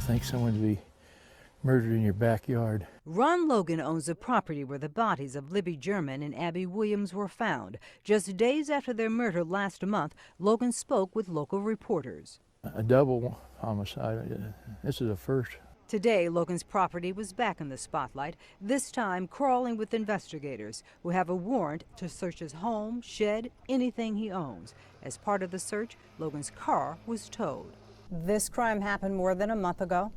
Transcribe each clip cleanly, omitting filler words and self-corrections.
think someone would be murdered in your backyard. Ron Logan owns the property where the bodies of Libby German and Abby Williams were found. Just days after their murder last month, Logan spoke with local reporters. A double homicide. This is a first. Today, Logan's property was back in the spotlight, this time crawling with investigators who have a warrant to search his home, shed, anything he owns. As part of the search, Logan's car was towed. This crime happened more than a month ago,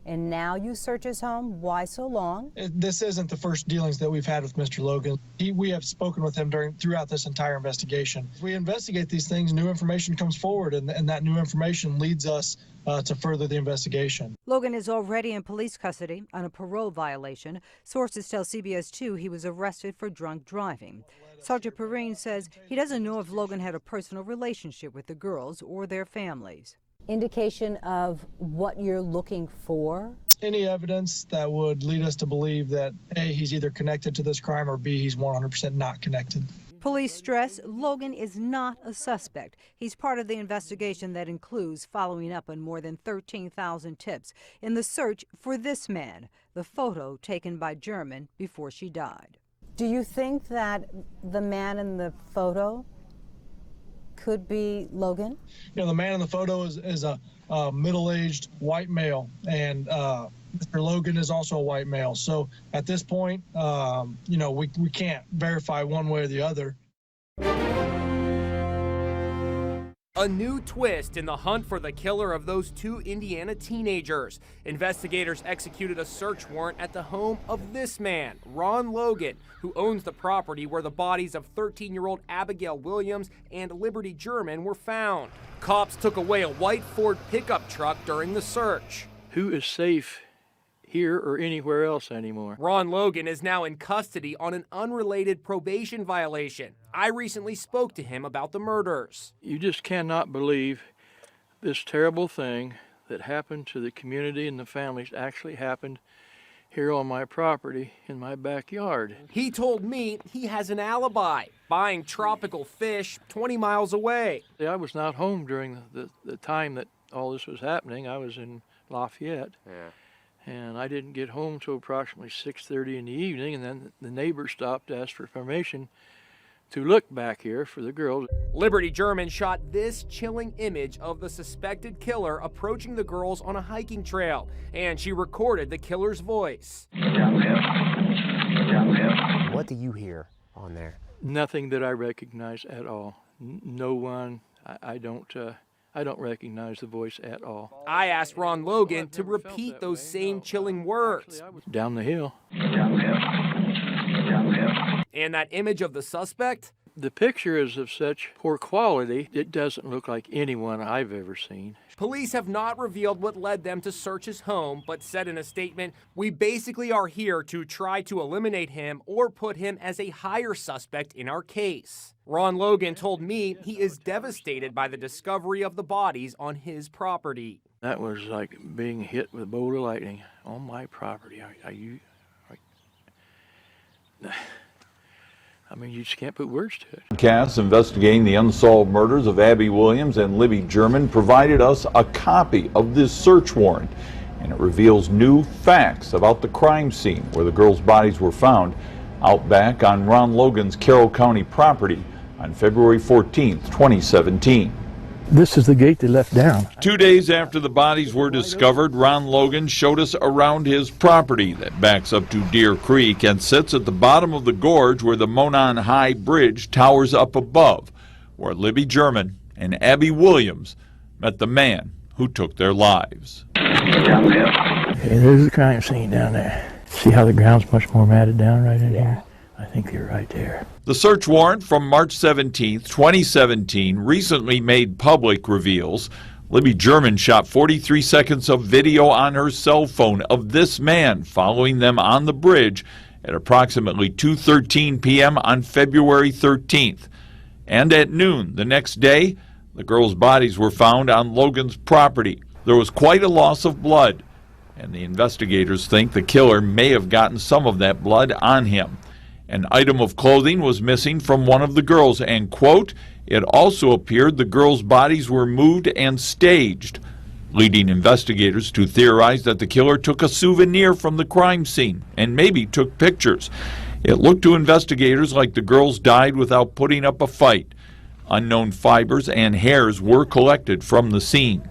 and now you search his home. Why so long? This isn't the first dealings that we've had with Mr. Logan. We have spoken with him throughout this entire investigation. As we investigate these things, new information comes forward, and that new information leads us to further the investigation. Logan is already in police custody on a parole violation. Sources tell CBS 2 he was arrested for drunk driving. Sergeant Perrine says he doesn't know if Logan had a personal relationship with the girls or their families. Indication of what you're looking for? Any evidence that would lead us to believe that A, he's either connected to this crime, or B, he's 100% not connected. Police stress Logan is not a suspect. He's part of the investigation that includes following up on more than 13,000 tips in the search for this man, the photo taken by German before she died. Do you think that the man in the photo could be Logan? You know, the man in the photo is a middle-aged white male, and Mr. Logan is also a white male. So at this point, you know, we can't verify one way or the other. A new twist in the hunt for the killer of those two Indiana teenagers. Investigators executed a search warrant at the home of this man, Ron Logan, who owns the property where the bodies of 13-year-old Abigail Williams and Liberty German were found. Cops took away a white Ford pickup truck during the search. Who is safe here or anywhere else anymore? Ron Logan is now in custody on an unrelated probation violation. I recently spoke to him about the murders. You just cannot believe this terrible thing that happened to the community and the families actually happened here on my property in my backyard. He told me he has an alibi, buying tropical fish 20 miles away. I was not home during the time that all this was happening. I was in Lafayette. Yeah. And I didn't get home till approximately 6:30 in the evening, and then the neighbor stopped to ask for permission to look back here for the girls. Liberty German shot this chilling image of the suspected killer approaching the girls on a hiking trail, and she recorded the killer's voice. What do you hear on there? Nothing that I recognize at all. No one. I don't recognize the voice at all. I asked Ron Logan to repeat those same chilling words. Down the hill. And that image of the suspect? The picture is of such poor quality, it doesn't look like anyone I've ever seen. Police have not revealed what led them to search his home, but said in a statement, "We basically are here to try to eliminate him or put him as a higher suspect in our case." Ron Logan told me he is devastated by the discovery of the bodies on his property. That was like being hit with a bolt of lightning on my property. I mean, you just can't put words to it. Podcasts investigating the unsolved murders of Abby Williams and Libby German provided us a copy of this search warrant, and it reveals new facts about the crime scene where the girls' bodies were found out back on Ron Logan's Carroll County property on February 14th, 2017. This is the gate they left down. 2 days after the bodies were discovered, Ron Logan showed us around his property that backs up to Deer Creek and sits at the bottom of the gorge where the Monon High Bridge towers up above, where Libby German and Abby Williams met the man who took their lives. Okay, there's the crime scene down there. See how the ground's much more matted down right in here? I think you're right there. The search warrant from March 17, 2017, recently made public, reveals Libby German shot 43 seconds of video on her cell phone of this man following them on the bridge at approximately 2:13 p.m. on February 13th. And at noon the next day, the girls' bodies were found on Logan's property. There was quite a loss of blood, and the investigators think the killer may have gotten some of that blood on him. An item of clothing was missing from one of the girls, and, quote, it also appeared the girls' bodies were moved and staged. leading investigators to theorize that the killer took a souvenir from the crime scene and maybe took pictures. It looked to investigators like the girls died without putting up a fight. Unknown fibers and hairs were collected from the scene.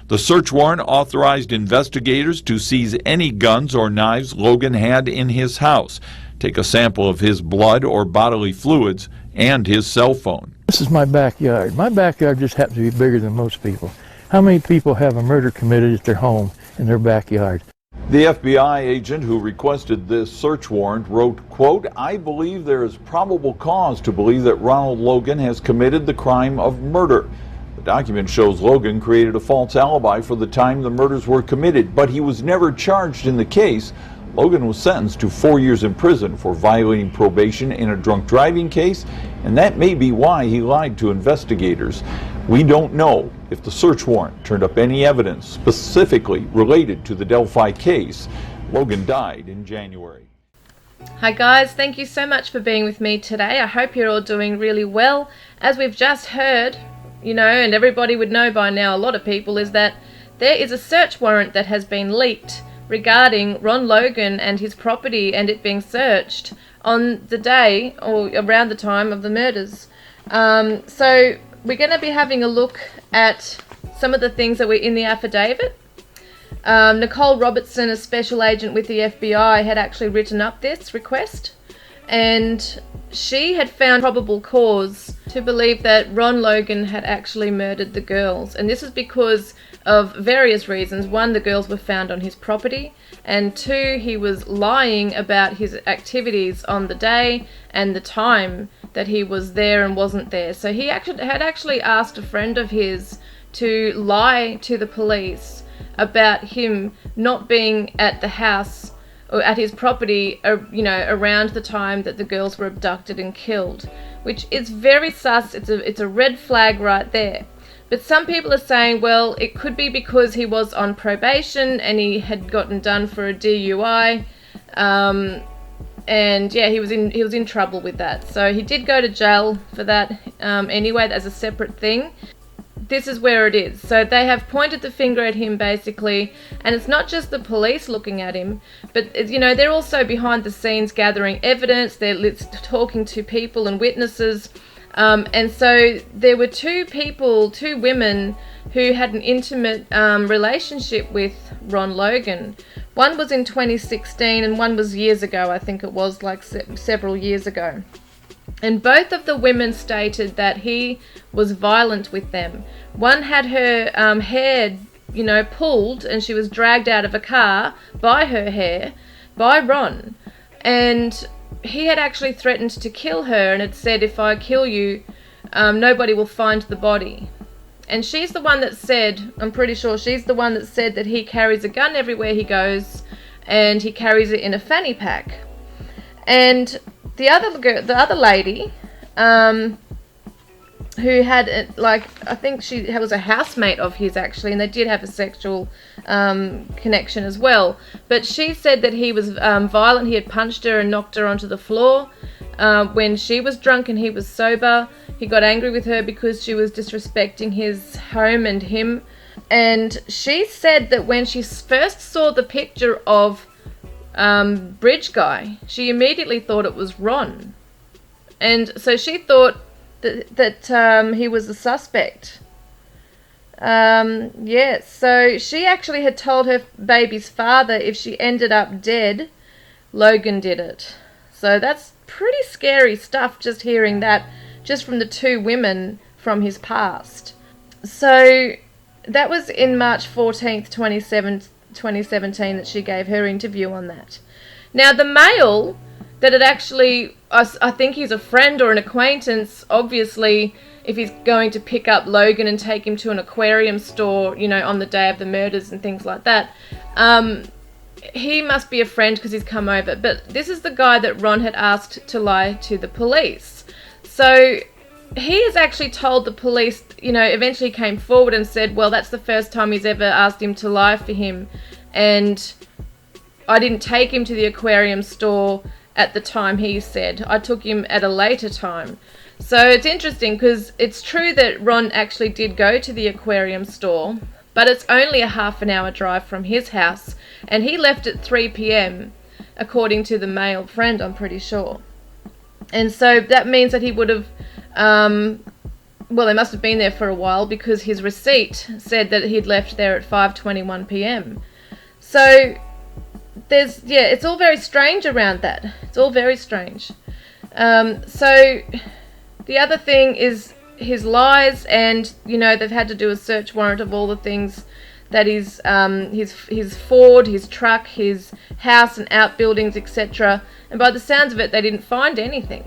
The search warrant authorized investigators to seize any guns or knives Logan had in his house, take a sample of his blood or bodily fluids, and his cell phone. This is my backyard. My backyard just happens to be bigger than most people. How many people have a murder committed at their home in their backyard? The FBI agent who requested this search warrant wrote, quote, "I believe there is probable cause to believe that Ronald Logan has committed the crime of murder." The document shows Logan created a false alibi for the time the murders were committed, but he was never charged in the case. Logan was sentenced to 4 years in prison for violating probation in a drunk driving case, and that may be why he lied to investigators. We don't know if the search warrant turned up any evidence specifically related to the Delphi case. Logan died in January. Hi guys, thank you so much for being with me today. I hope you're all doing really well. As we've just heard, and everybody would know by now, a lot of people, is that there is a search warrant that has been leaked regarding Ron Logan and his property and it being searched on the day or around the time of the murders. So we're going to be having a look at some of the things that were in the affidavit. Nicole Robertson, a special agent with the FBI, had actually written up this request, and she had found probable cause to believe that Ron Logan had actually murdered the girls. And this is because of various reasons. One, the girls were found on his property, and two, he was lying about his activities on the day and the time that he was there and wasn't there. So he had actually asked a friend of his to lie to the police about him not being at the house or at his property, around the time that the girls were abducted and killed, which is very sus. It's a red flag right there. But some people are saying, well, it could be because he was on probation and he had gotten done for a DUI, and yeah, he was in trouble with that. So he did go to jail for that anyway. That's a separate thing. This is where it is. So they have pointed the finger at him basically, and it's not just the police looking at him, but they're also behind the scenes gathering evidence. They're talking to people and witnesses, and so there were two women who had an intimate relationship with Ron Logan. One was in 2016 and one was years ago. I think it was like several years ago. And both of the women stated that he was violent with them. One had her hair, pulled, and she was dragged out of a car by her hair, by Ron. And he had actually threatened to kill her and had said, if I kill you, nobody will find the body. And she's the one that said, I'm pretty sure she's the one that said that he carries a gun everywhere he goes, and he carries it in a fanny pack. And the other lady, who had, I think she was a housemate of his actually, and they did have a sexual connection as well. But she said that he was violent. He had punched her and knocked her onto the floor when she was drunk and he was sober. He got angry with her because she was disrespecting his home and him. And she said that when she first saw the picture of Bridge Guy, she immediately thought it was Ron, and so she thought that he was the suspect. So she actually had told her baby's father if she ended up dead, Logan did it. So that's pretty scary stuff, just hearing that just from the two women from his past. So that was in March 14th, 2017 that she gave her interview on that. Now the male that had actually, I think he's a friend or an acquaintance, obviously, if he's going to pick up Logan and take him to an aquarium store, on the day of the murders and things like that, he must be a friend because he's come over. But this is the guy that Ron had asked to lie to the police. So he has actually told the police, eventually came forward and said, well, that's the first time he's ever asked him to lie for him, and I didn't take him to the aquarium store at the time he said. I took him at a later time. So it's interesting because it's true that Ron actually did go to the aquarium store, but it's only a half an hour drive from his house, and he left at 3 p.m. according to the male friend, I'm pretty sure. And so that means that he would have, well, they must have been there for a while, because his receipt said that he'd left there at 5:21 p.m. So there's, yeah, it's all very strange around that. It's all very strange. So the other thing is his lies, and, you know, they've had to do a search warrant of all the things that his Ford, his truck, his house and outbuildings, etc. And by the sounds of it, they didn't find anything.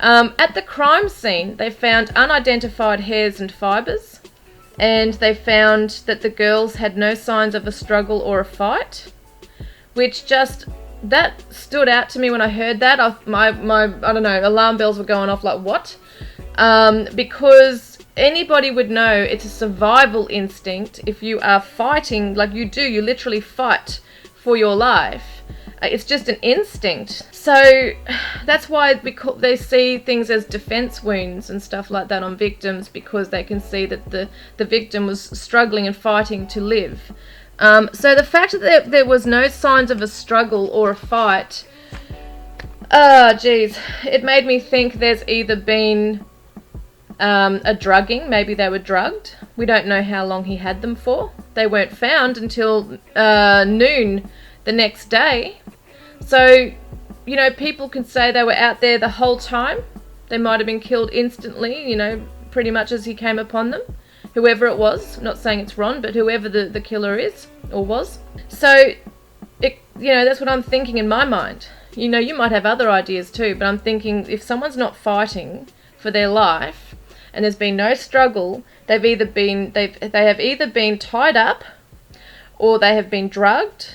At the crime scene, they found unidentified hairs and fibres, and they found that the girls had no signs of a struggle or a fight, which just, that stood out to me when I heard that. My I don't know, alarm bells were going off, like, what? Because anybody would know it's a survival instinct if you are fighting, like you do, you literally fight for your life. It's just an instinct. So that's why they see things as defense wounds and stuff like that on victims, because they can see that the victim was struggling and fighting to live. So the fact that there was no signs of a struggle or a fight, it made me think there's either been a drugging, maybe they were drugged. We don't know how long he had them for. They weren't found until noon the next day. So, you know, people can say they were out there the whole time. They might have been killed instantly, you know, pretty much as he came upon them. Whoever it was, I'm not saying it's Ron, but whoever the killer is or was. So, you know, that's what I'm thinking in my mind. You know, you might have other ideas too, but I'm thinking if someone's not fighting for their life and there's been no struggle, they have either been tied up, or they have been drugged,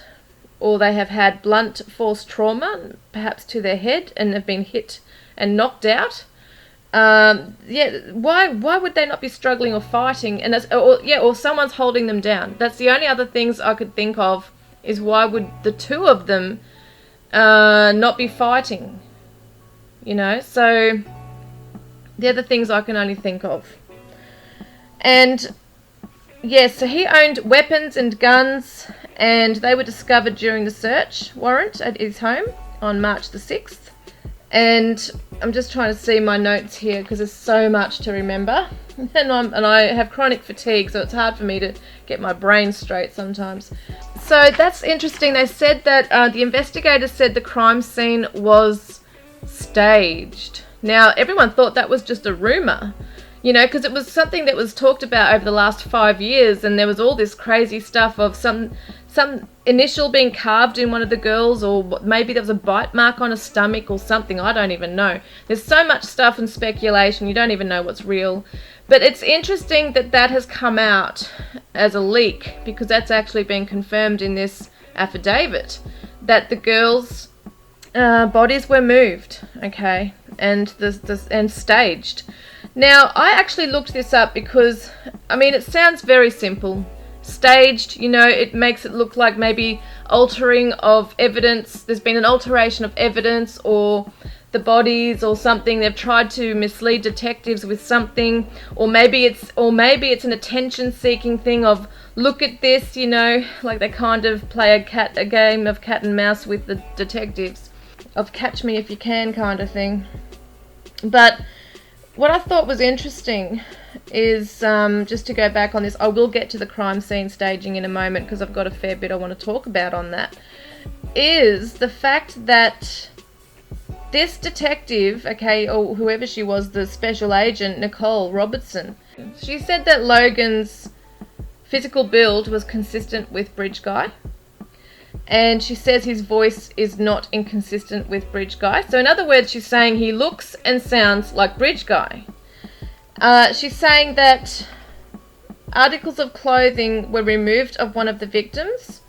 or they have had blunt force trauma, perhaps to their head, and have been hit and knocked out. Why would they not be struggling or fighting? And or someone's holding them down. That's the only other things I could think of, is why would the two of them not be fighting? You know, so they're the things I can only think of. And yes, so he owned weapons and guns, and they were discovered during the search warrant at his home on March the 6th. And I'm just trying to see my notes here because there's so much to remember. And I have chronic fatigue, so it's hard for me to get my brain straight sometimes. So that's interesting. They said that the investigators said the crime scene was staged. Now, everyone thought that was just a rumour, you know, because it was something that was talked about over the last 5 years, and there was all this crazy stuff of some initial being carved in one of the girls, or maybe there was a bite mark on a stomach or something. I don't even know. There's so much stuff and speculation, you don't even know what's real. But it's interesting that that has come out as a leak, because that's actually been confirmed in this affidavit, that the girls' bodies were moved, okay, and staged. Now, I actually looked this up because, I mean, it sounds very simple. Staged, you know, it makes it look like maybe altering of evidence. There's been an alteration of evidence, or the bodies or something. They've tried to mislead detectives with something, or maybe it's an attention-seeking thing of, look at this, you know, like they kind of play a game of cat and mouse with the detectives, of catch me if you can kind of thing. But what I thought was interesting is, just to go back on this, I will get to the crime scene staging in a moment because I've got a fair bit I want to talk about on that, is the fact that this detective, okay, or whoever she was, the special agent, Nicole Robertson, she said that Logan's physical build was consistent with Bridge Guy. And she says his voice is not inconsistent with Bridge Guy. So in other words, she's saying he looks and sounds like Bridge Guy. She's saying that articles of clothing were removed of one of the victims.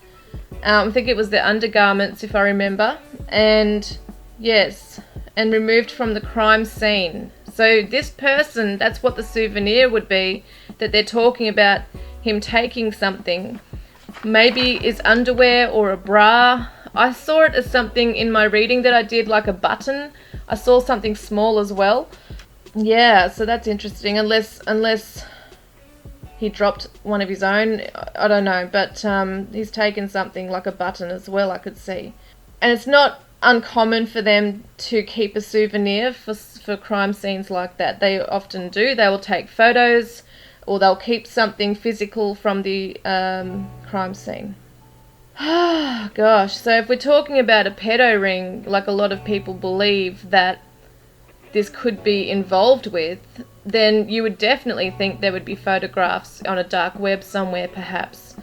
I think it was the undergarments, if I remember. And yes, and removed from the crime scene. So this person, that's what the souvenir would be, that they're talking about him taking something. Maybe is underwear or a bra. I saw it as something in my reading that I did, like a button. I saw something small as well. Yeah, so that's interesting. Unless he dropped one of his own. I don't know, but he's taken something like a button as well, I could see. And it's not uncommon for them to keep a souvenir for crime scenes like that. They often do. They will take photos, or they'll keep something physical from the crime scene. Gosh, so if we're talking about a pedo ring, like a lot of people believe that this could be involved with, then you would definitely think there would be photographs on a dark web somewhere, perhaps,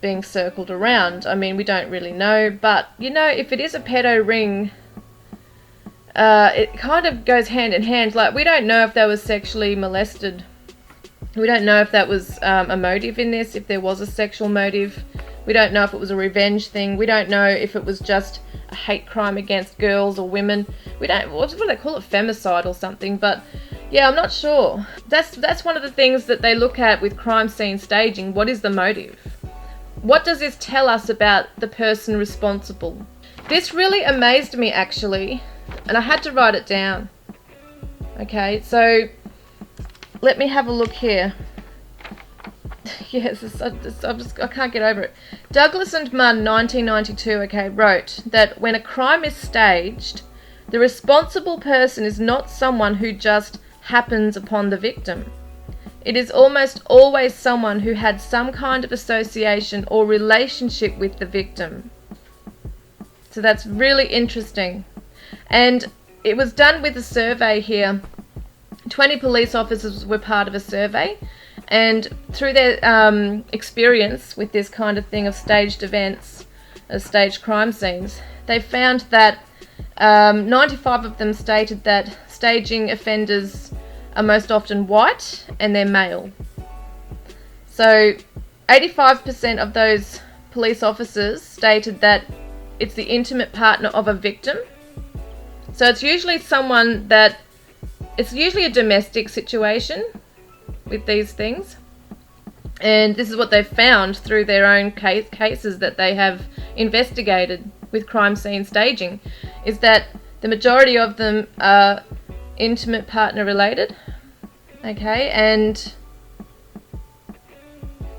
being circled around. I mean, we don't really know, but, you know, if it is a pedo ring, it kind of goes hand in hand. Like, we don't know if they were sexually molested. We don't know if that was a motive in this, if there was a sexual motive. We don't know if it was a revenge thing. We don't know if it was just a hate crime against girls or women. We don't, what do they call it, femicide or something, but yeah, I'm not sure. That's one of the things that they look at with crime scene staging. What is the motive? What does this tell us about the person responsible? This really amazed me, actually, and I had to write it down. Okay, so let me have a look here. Yes, I can't get over it. Douglas and Munn, 1992, okay, wrote that when a crime is staged, the responsible person is not someone who just happens upon the victim. It is almost always someone who had some kind of association or relationship with the victim. So that's really interesting. And it was done with a survey here. 20 police officers were part of a survey, and through their experience with this kind of thing of staged events, staged crime scenes, they found that 95 of them stated that staging offenders are most often white and they're male. So 85% of those police officers stated that it's the intimate partner of a victim. So it's usually someone that, it's usually a domestic situation with these things. And this is what they've found through their own cases that they have investigated with crime scene staging, is that the majority of them are intimate partner related. Okay, and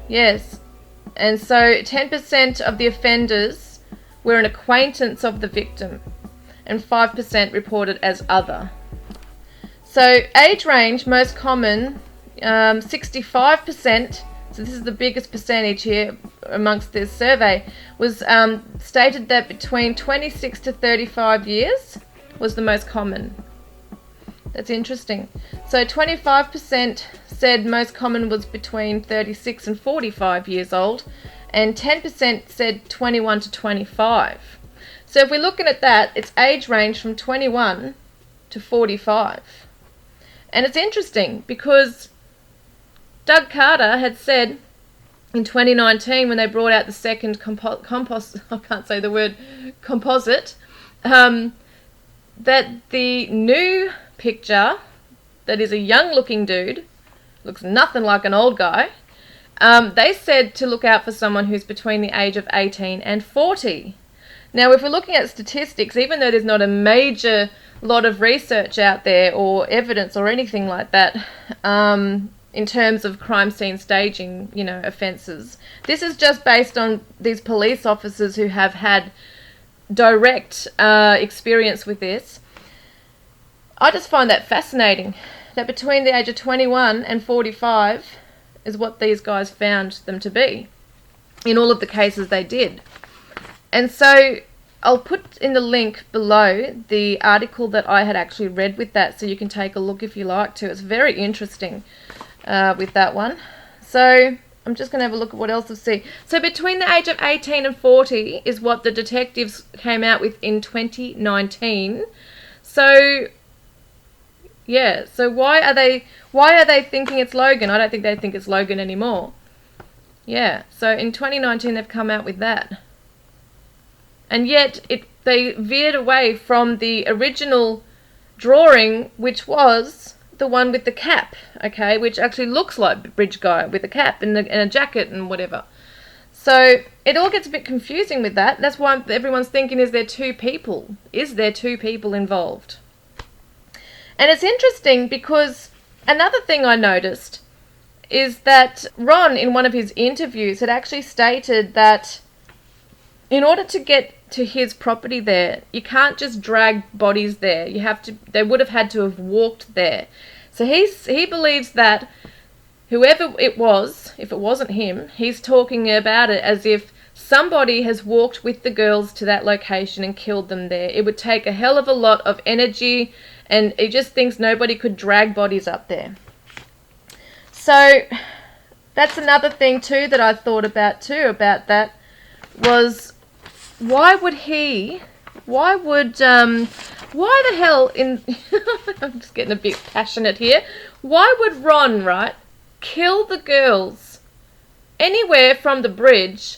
yes, and so 10% of the offenders were an acquaintance of the victim, and 5% reported as other. So age range, most common, 65%, so this is the biggest percentage here amongst this survey, was stated that between 26 to 35 years was the most common. That's interesting. So 25% said most common was between 36 and 45 years old, and 10% said 21 to 25. So if we're looking at that, it's age range from 21 to 45. And it's interesting because Doug Carter had said in 2019, when they brought out the second composite, that the new picture, that is a young looking dude, looks nothing like an old guy, they said to look out for someone who's between the age of 18 and 40. Now, if we're looking at statistics, even though there's not a major lot of research out there or evidence or anything like that, in terms of crime scene staging, you know, offences, this is just based on these police officers who have had direct experience with this. I just find that fascinating, that between the age of 21 and 45 is what these guys found them to be in all of the cases they did. And so I'll put in the link below the article that I had actually read with that, so you can take a look if you like to. It's very interesting with that one. So I'm just going to have a look at what else I've seen. So between the age of 18 and 40 is what the detectives came out with in 2019. So yeah, so why are they thinking it's Logan? I don't think they think it's Logan anymore. Yeah, so in 2019 they've come out with that. And yet they veered away from the original drawing, which was the one with the cap, okay, which actually looks like Bridge Guy with a cap and a jacket and whatever. So it all gets a bit confusing with that. That's why everyone's thinking, is there two people? Is there two people involved? And it's interesting because another thing I noticed is that Ron, in one of his interviews, had actually stated that in order to get to his property there, you can't just drag bodies there. They would have had to have walked there. So he believes that whoever it was, if it wasn't him, he's talking about it as if somebody has walked with the girls to that location and killed them there. It would take a hell of a lot of energy, and he just thinks nobody could drag bodies up there. So that's another thing too that I thought about that was why the hell I'm just getting a bit passionate here. Why would Ron, right, kill the girls anywhere from the bridge?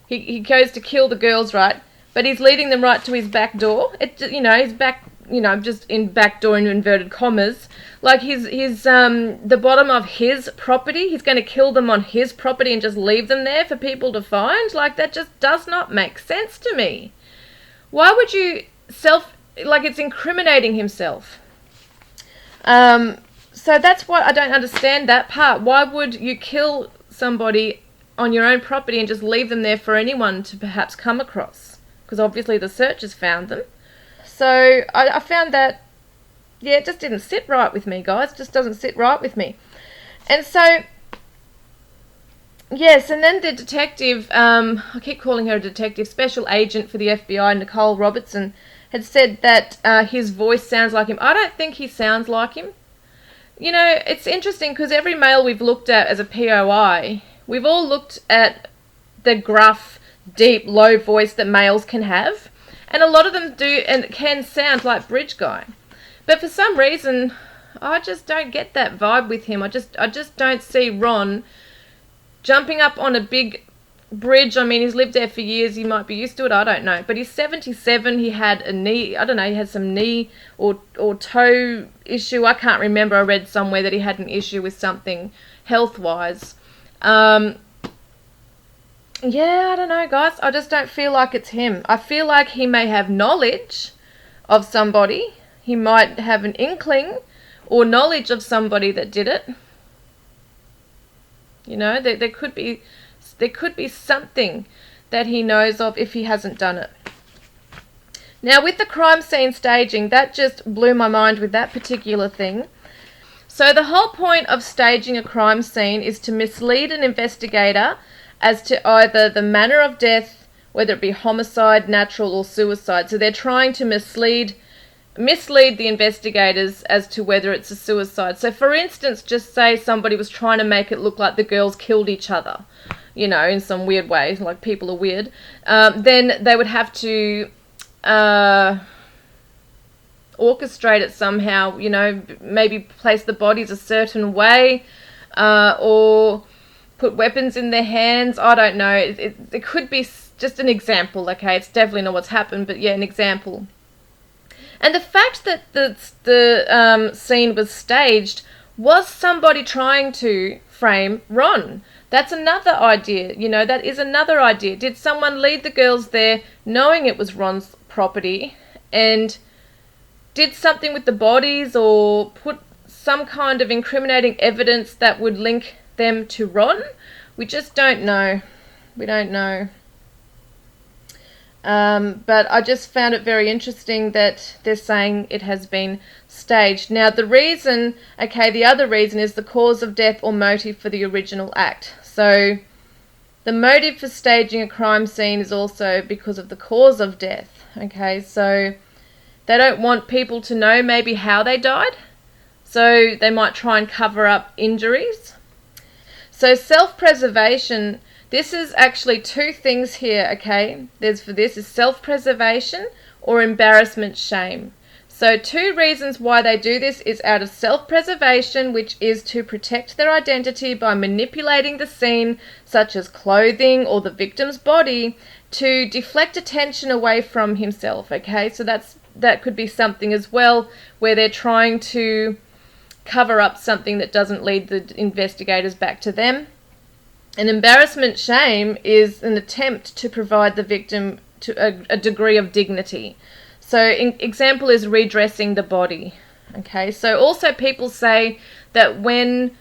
He goes to kill the girls, right, but he's leading them right to his back door. His back, just in back door in inverted commas, like his the bottom of his property. He's going to kill them on his property and just leave them there for people to find. Like, that just does not make sense to me. Why would you it's incriminating himself. So that's what I don't understand, that part. Why would you kill somebody on your own property and just leave them there for anyone to perhaps come across? Because obviously the searchers found them. So I found that, it just didn't sit right with me, guys. It just doesn't sit right with me. And so, yes, and then the detective, I keep calling her a detective, special agent for the FBI, Nicole Robertson, had said that his voice sounds like him. I don't think he sounds like him. It's interesting because every male we've looked at as a POI, we've all looked at the gruff, deep, low voice that males can have. And a lot of them do and can sound like Bridge Guy. But for some reason, I just don't get that vibe with him. I just don't see Ron jumping up on a big bridge. I mean, he's lived there for years. He might be used to it. I don't know. But he's 77. He had a knee. I don't know. He had some knee or toe issue. I can't remember. I read somewhere that he had an issue with something health-wise. I don't know, guys. I just don't feel like it's him. I feel like he may have knowledge of somebody. He might have an inkling or knowledge of somebody that did it. There could be something that he knows of if he hasn't done it. Now, with the crime scene staging, that just blew my mind with that particular thing. So the whole point of staging a crime scene is to mislead an investigator as to either the manner of death, whether it be homicide, natural, or suicide. So they're trying to mislead the investigators as to whether it's a suicide. So for instance, just say somebody was trying to make it look like the girls killed each other, in some weird way, like people are weird, then they would have to orchestrate it somehow, maybe place the bodies a certain way, or put weapons in their hands. I don't know. It could be just an example, okay? It's definitely not what's happened, but yeah, an example. And the fact that the scene was staged was somebody trying to frame Ron. That's another idea, that is another idea. Did someone lead the girls there knowing it was Ron's property and did something with the bodies or put some kind of incriminating evidence that would link them to Ron? We just don't know. We don't know. But I just found it very interesting that they're saying it has been staged. Now, the other reason is the cause of death or motive for the original act. So the motive for staging a crime scene is also because of the cause of death. Okay, so they don't want people to know maybe how they died. So they might try and cover up injuries. So self-preservation, this is actually two things here, okay? This is self-preservation or embarrassment shame. So two reasons why they do this is out of self-preservation, which is to protect their identity by manipulating the scene, such as clothing or the victim's body, to deflect attention away from himself, okay? So that could be something as well, where they're trying to cover up something that doesn't lead the investigators back to them. An embarrassment shame is an attempt to provide the victim to a degree of dignity. So example is redressing the body. Okay, so also people say that when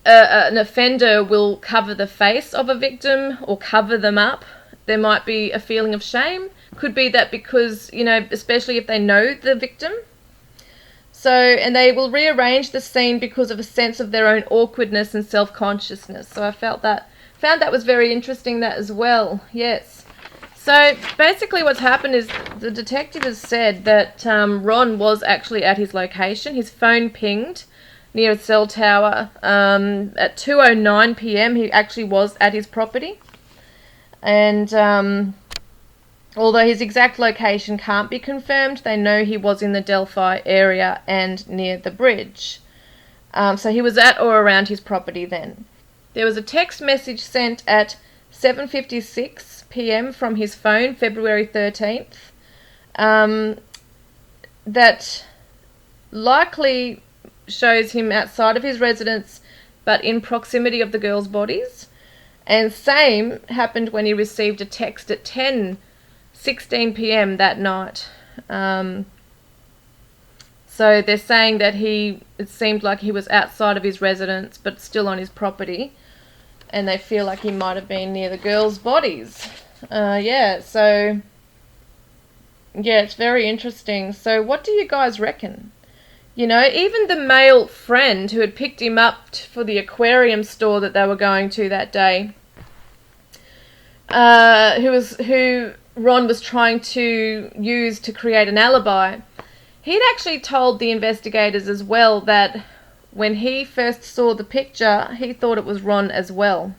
an offender will cover the face of a victim or cover them up, there might be a feeling of shame. Could be that because, you know, especially if they know the victim. So, and they will rearrange the scene because of a sense of their own awkwardness and self-consciousness. So I found that was very interesting, that as well. Yes. So basically what's happened is the detective has said that Ron was actually at his location. His phone pinged near a cell tower at 2:09 p.m. He actually was at his property. And although his exact location can't be confirmed, they know he was in the Delphi area and near the bridge. So he was at or around his property then. There was a text message sent at 7:56 p.m. from his phone, February 13th, that likely shows him outside of his residence but in proximity of the girls' bodies. And same happened when he received a text at 10:16 p.m. that night. So they're saying that it seemed like he was outside of his residence but still on his property, and they feel like he might have been near the girls' bodies. So it's very interesting. So what do you guys reckon? You know, even the male friend who had picked him up for the aquarium store that they were going to that day, who Ron was trying to use to create an alibi, he'd actually told the investigators as well that when he first saw the picture, he thought it was Ron as well.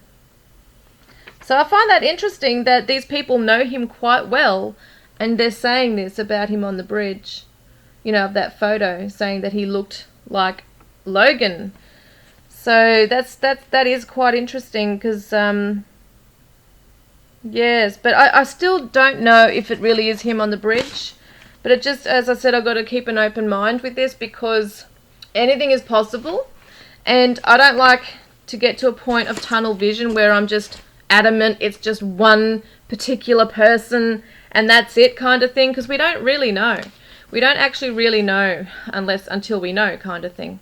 So I find that interesting that these people know him quite well, and they're saying this about him on the bridge, you know, of that photo, saying that he looked like Logan. So that is quite interesting, because yes, but I still don't know if it really is him on the bridge. But it just, as I said, I've got to keep an open mind with this, because anything is possible, and I don't like to get to a point of tunnel vision where I'm just adamant it's just one particular person and that's it kind of thing, because we don't really know. We don't actually really know until we know kind of thing.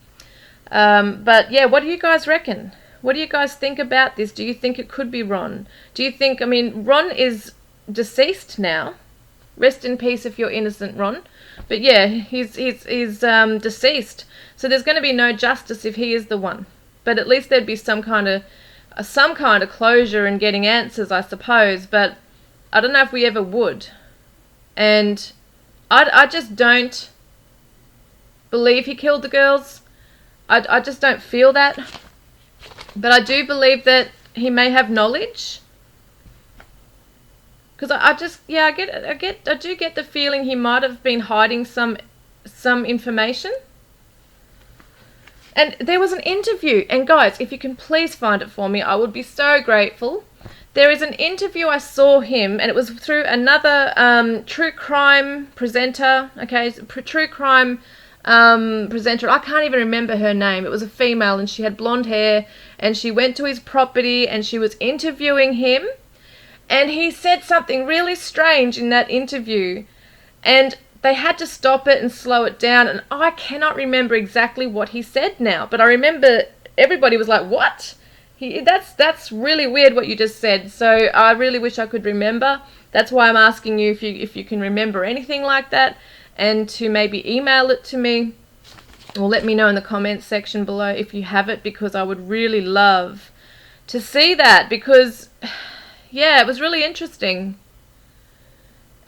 But yeah, what do you guys reckon? What do you guys think about this? Do you think it could be Ron? Do you think, I mean, Ron is deceased now. Rest in peace if you're innocent, Ron. But yeah, he's deceased. So there's going to be no justice if he is the one. But at least there'd be some kind of closure in getting answers, I suppose. But I don't know if we ever would. And I just don't believe he killed the girls. I just don't feel that. But I do believe that he may have knowledge. Because I do get the feeling he might have been hiding some information. And there was an interview, and guys, if you can please find it for me, I would be so grateful. There is an interview I saw him, and it was through another true crime presenter. Okay, true crime presenter. I can't even remember her name. It was a female, and she had blonde hair, and she went to his property, and she was interviewing him. And he said something really strange in that interview, and they had to stop it and slow it down, and I cannot remember exactly what he said now, but I remember everybody was like, what? That's really weird what you just said. So I really wish I could remember. That's why I'm asking you if you can remember anything like that, and to maybe email it to me, or let me know in the comments section below if you have it, because I would really love to see that, because yeah, it was really interesting.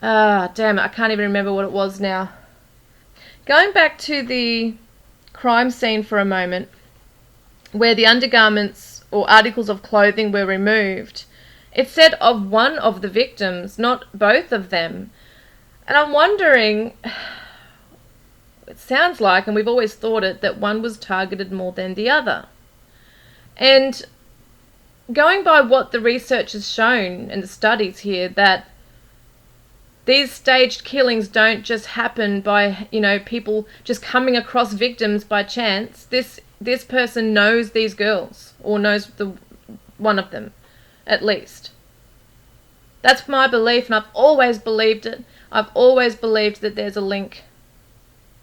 Damn it, I can't even remember what it was now. Going back to the crime scene for a moment, where the undergarments or articles of clothing were removed, it said of one of the victims, not both of them. And I'm wondering, it sounds like, and we've always thought it, that one was targeted more than the other. And going by what the research has shown and the studies here, that these staged killings don't just happen by, you know, people just coming across victims by chance. This person knows these girls, or knows one of them, at least. That's my belief, and I've always believed it. I've always believed that there's a link,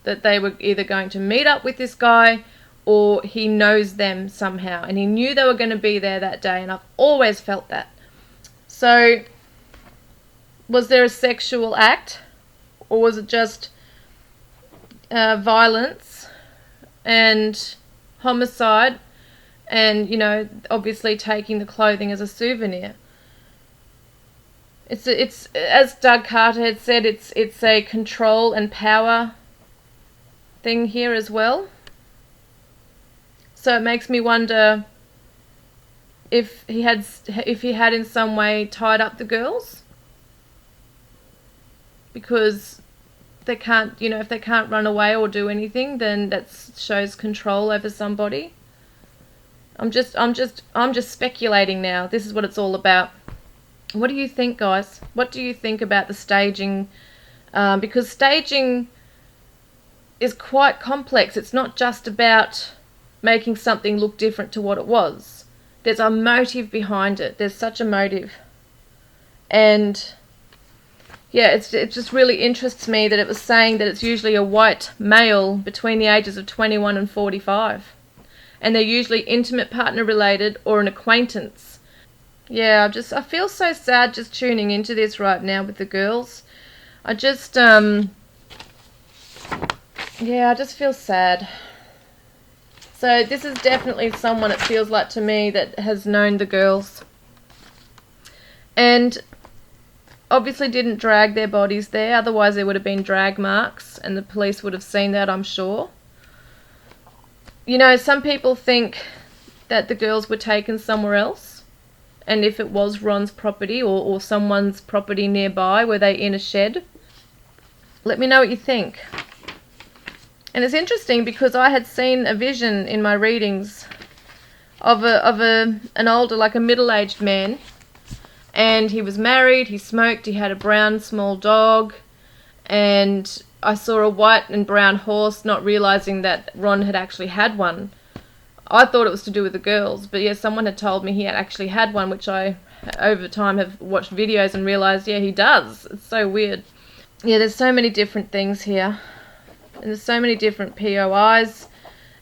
that they were either going to meet up with this guy, or he knows them somehow, and he knew they were going to be there that day, and I've always felt that. So, was there a sexual act, or was it just violence and homicide, and, you know, obviously taking the clothing as a souvenir? It's as Doug Carter had said, it's a control and power thing here as well. So it makes me wonder if he had in some way tied up the girls, because they can't, you know, if they can't run away or do anything, then that shows control over somebody. I'm just speculating now. This is what it's all about. What do you think, guys? What do you think about the staging? Because staging is quite complex. It's not just about making something look different to what it was. There's a motive behind it. There's such a motive. And yeah, it just really interests me that it was saying that it's usually a white male between the ages of 21 and 45. And they're usually intimate partner related or an acquaintance. Yeah, I feel so sad just tuning into this right now with the girls. I just feel sad. So this is definitely someone, it feels like to me, that has known the girls. And obviously didn't drag their bodies there, otherwise there would have been drag marks and the police would have seen that, I'm sure. You know, some people think that the girls were taken somewhere else, and if it was Ron's property or someone's property nearby, were they in a shed? Let me know what you think. And it's interesting because I had seen a vision in my readings of an older, like a middle-aged man, and he was married, he smoked, he had a brown small dog, and I saw a white and brown horse, not realizing that Ron had actually had one. I thought it was to do with the girls, but yeah, someone had told me he had actually had one, which I, over time, have watched videos and realized, yeah, he does. It's so weird. Yeah, there's so many different things here. And there's so many different POIs,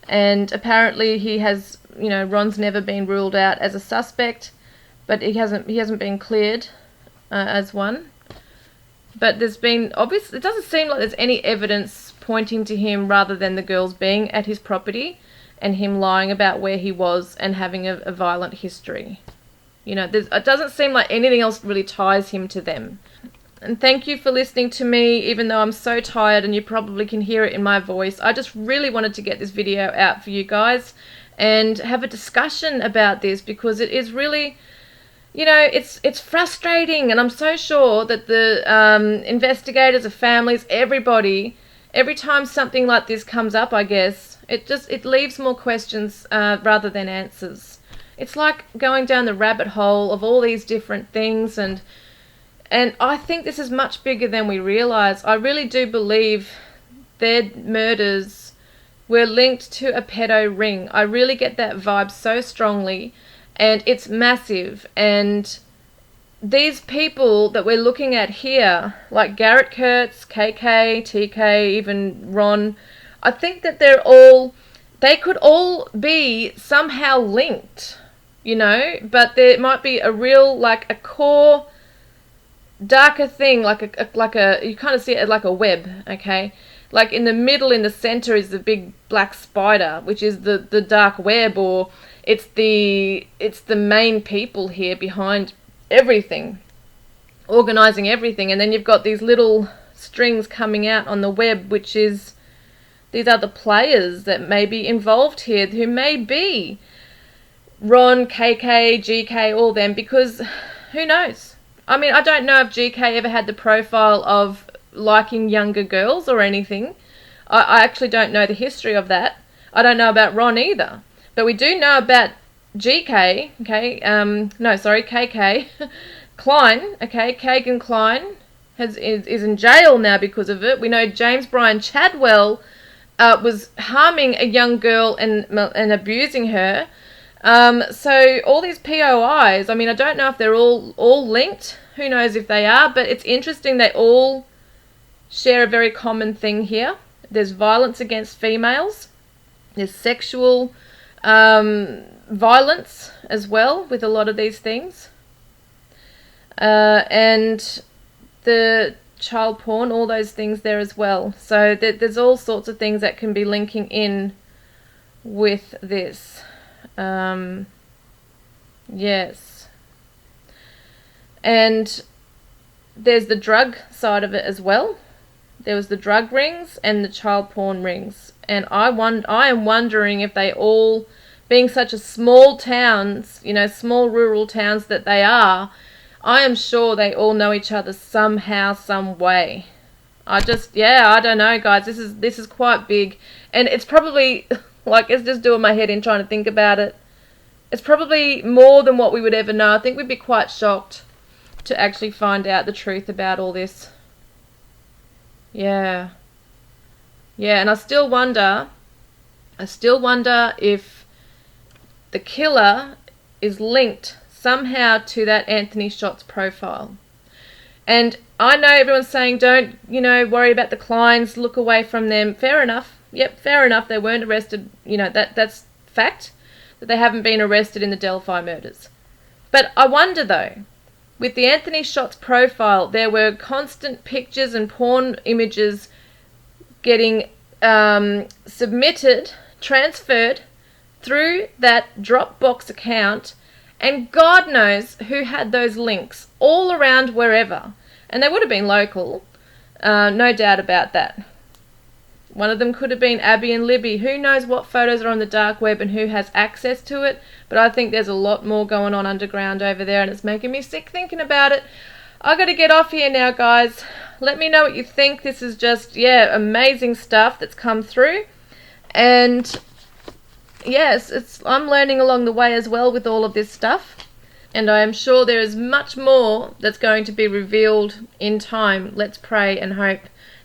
and apparently he has, you know, Ron's never been ruled out as a suspect, but he hasn't been cleared as one. But there's been, obviously, it doesn't seem like there's any evidence pointing to him rather than the girls being at his property and him lying about where he was and having a violent history. You know, it doesn't seem like anything else really ties him to them. And thank you for listening to me, even though I'm so tired and you probably can hear it in my voice. I just really wanted to get this video out for you guys and have a discussion about this, because it is really, you know, it's frustrating, and I'm so sure that the investigators, the families, everybody, every time something like this comes up, I guess, it leaves more questions rather than answers. It's like going down the rabbit hole of all these different things, and I think this is much bigger than we realise. I really do believe their murders were linked to a pedo ring. I really get that vibe so strongly, and it's massive. And these people that we're looking at here, like Garrett Kurtz, KK, TK, even Ron, I think that they could all be somehow linked, you know, but there might be a real, like a core darker thing, like a you kind of see it like a web, okay? Like in the middle, in the center, is the big black spider, which is the dark web, or it's the main people here behind everything, organizing everything. And then you've got these little strings coming out on the web, which is these other players that may be involved here, who may be Ron, KK, GK, all them, because who knows? I mean, I don't know if GK ever had the profile of liking younger girls or anything. I actually don't know the history of that. I don't know about Ron either. But we do know about GK, okay, KK, Klein, okay, Kagan Klein is in jail now because of it. We know James Brian Chadwell was harming a young girl and abusing her. So all these POIs, I mean, I don't know if they're all linked. Who knows if they are, but it's interesting they all share a very common thing here. There's violence against females, There's sexual violence as well with a lot of these things. And the child porn, all those things there as well. So there's all sorts of things that can be linking in with this. Yes. And there's the drug side of it as well. There was the drug rings and the child porn rings. And I am wondering if they all, being such a small towns, you know, small rural towns that they are, I am sure they all know each other somehow, some way. I don't know, guys. This is quite big. And it's probably, like, it's just doing my head in trying to think about it. It's probably more than what we would ever know. I think we'd be quite shocked to actually find out the truth about all this. Yeah. Yeah, and I still wonder if the killer is linked somehow to that Anthony Shots profile. And I know everyone's saying, don't, you know, worry about the Kleins, look away from them. Fair enough. Yep, fair enough. They weren't arrested. You know, that's fact, that they haven't been arrested in the Delphi murders. But I wonder, though, with the Anthony Shots profile, there were constant pictures and porn images getting submitted, transferred through that Dropbox account, and God knows who had those links all around wherever. And they would have been local, no doubt about that. One of them could have been Abby and Libby. Who knows what photos are on the dark web and who has access to it, but I think there's a lot more going on underground over there, and it's making me sick thinking about it. I got to get off here now, guys. Let me know what you think. This is just, yeah, amazing stuff that's come through. And yes, I'm learning along the way as well with all of this stuff. And I am sure there is much more that's going to be revealed in time. Let's pray and hope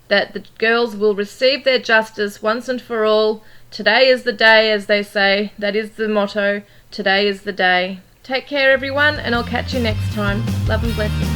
that the girls will receive their justice once and for all. Today is the day, as they say. That is the motto. Today is the day. Take care, everyone, and I'll catch you next time. Love and blessings.